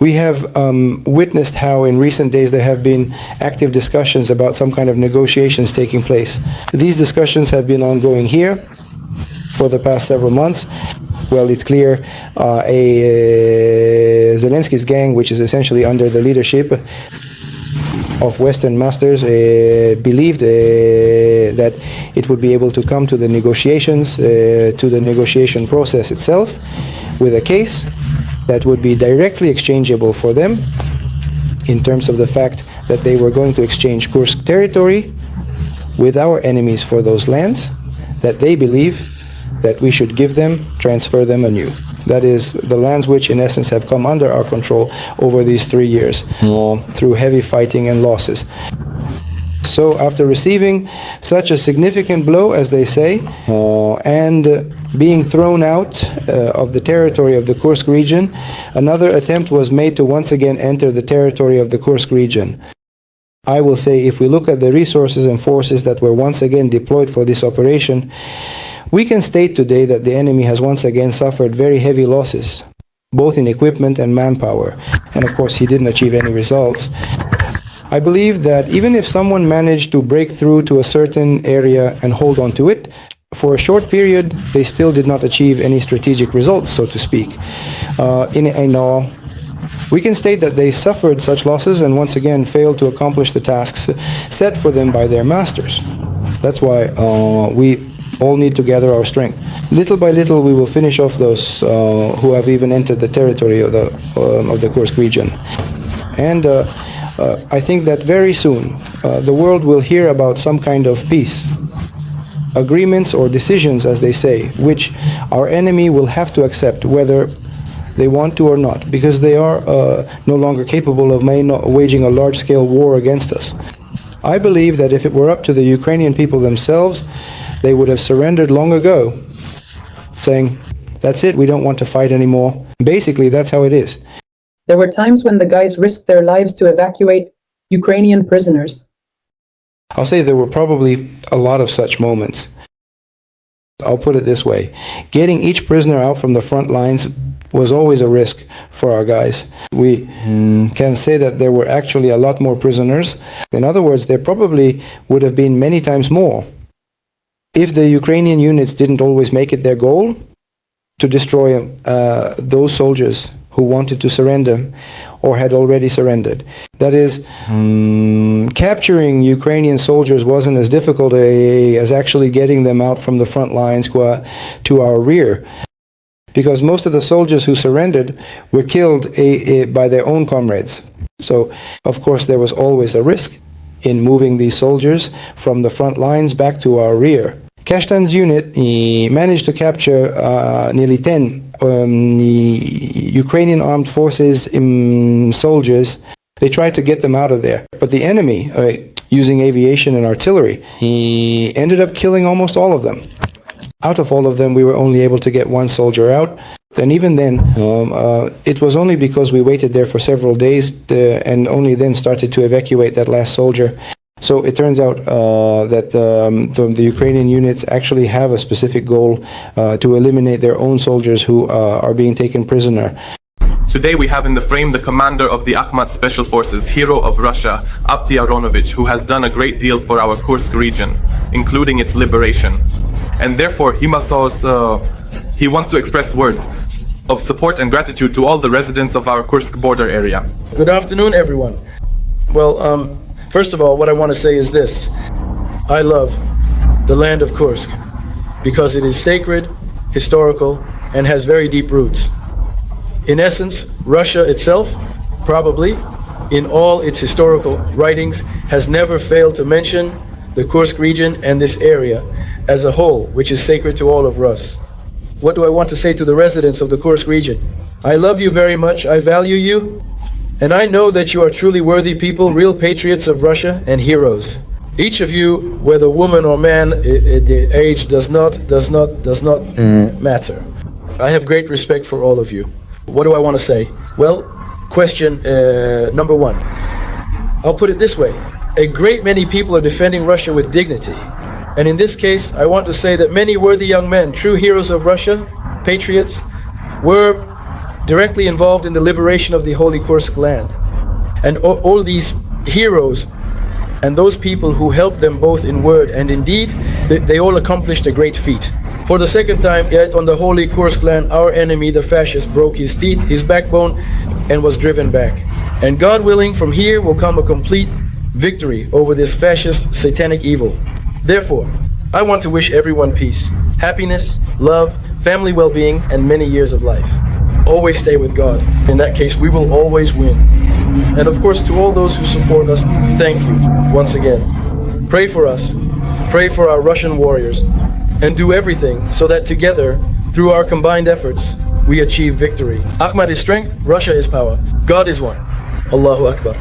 We have witnessed how in recent days there have been active discussions about some kind of negotiations taking place. These discussions have been ongoing here for the past several months. Well, it's clear Zelensky's gang, which is essentially under the leadership of Western masters, believed that it would be able to come to the negotiations, to the negotiation process itself, with a case that would be directly exchangeable for them in terms of the fact that they were going to exchange Kursk territory with our enemies for those lands that they believe that we should give them, transfer them anew. That is, the lands which in essence have come under our control over these 3 years through heavy fighting and losses. So after receiving such a significant blow, as they say, and being thrown out of the territory of the Kursk region, another attempt was made to once again enter the territory of the Kursk region. I will say, if we look at the resources and forces that were once again deployed for this operation, we can state today that the enemy has once again suffered very heavy losses, both in equipment and manpower, and of course he didn't achieve any results. I believe that even if someone managed to break through to a certain area and hold on to it, for a short period, they still did not achieve any strategic results, so to speak. We can state that they suffered such losses and once again failed to accomplish the tasks set for them by their masters. That's why we all need to gather our strength. Little by little, we will finish off those who have even entered the territory of the Kursk region. And I think that very soon the world will hear about some kind of peace, agreements or decisions, as they say, which our enemy will have to accept whether they want to or not, because they are no longer capable of waging a large-scale war against us. I believe that if it were up to the Ukrainian people themselves, they would have surrendered long ago, saying, that's it, we don't want to fight anymore. Basically, that's how it is. There were times when the guys risked their lives to evacuate Ukrainian prisoners. I'll say there were probably a lot of such moments. I'll put it this way. Getting each prisoner out from the front lines was always a risk for our guys. We can say that there were actually a lot more prisoners. In other words, there probably would have been many times more if the Ukrainian units didn't always make it their goal to destroy those soldiers who wanted to surrender or had already surrendered. That is, capturing Ukrainian soldiers wasn't as difficult as actually getting them out from the front lines to our rear, because most of the soldiers who surrendered were killed by their own comrades. So, of course, there was always a risk in moving these soldiers from the front lines back to our rear. Kashtan's unit managed to capture nearly 10 Ukrainian armed forces soldiers. They tried to get them out of there. But the enemy, using aviation and artillery, he ended up killing almost all of them. Out of all of them, we were only able to get one soldier out. And even then, it was only because we waited there for several days and only then started to evacuate that last soldier. So it turns out that the Ukrainian units actually have a specific goal to eliminate their own soldiers who are being taken prisoner. Today we have in the frame the commander of the Akhmat Special Forces, hero of Russia, Abdi Aronovich, who has done a great deal for our Kursk region, including its liberation. And therefore he wants to express words of support and gratitude to all the residents of our Kursk border area. Good afternoon, everyone. Well, first of all, what I want to say is this. I love the land of Kursk because it is sacred, historical, and has very deep roots. In essence, Russia itself, probably, in all its historical writings, has never failed to mention the Kursk region and this area as a whole, which is sacred to all of us. What do I want to say to the residents of the Kursk region? I love you very much, I value you, and I know that you are truly worthy people, real patriots of Russia and heroes. Each of you, whether woman or man, the age does not matter. I have great respect for all of you. What do I want to say? Well, question number one. I'll put it this way. A great many people are defending Russia with dignity. And in this case, I want to say that many worthy young men, true heroes of Russia, patriots, were directly involved in the liberation of the Holy Kursk land. And all these heroes and those people who helped them both in word and in deed, they all accomplished a great feat. For the second time, yet on the Holy Kursk land, our enemy, the fascist, broke his teeth, his backbone, and was driven back. And God willing, from here will come a complete victory over this fascist, satanic evil. Therefore, I want to wish everyone peace, happiness, love, family well-being, and many years of life. Always stay with God. In that case, we will always win. And of course, to all those who support us, thank you once again. Pray for us, pray for our Russian warriors, and do everything so that together, through our combined efforts, we achieve victory. Ahmad is strength, Russia is power. God is one. Allahu Akbar.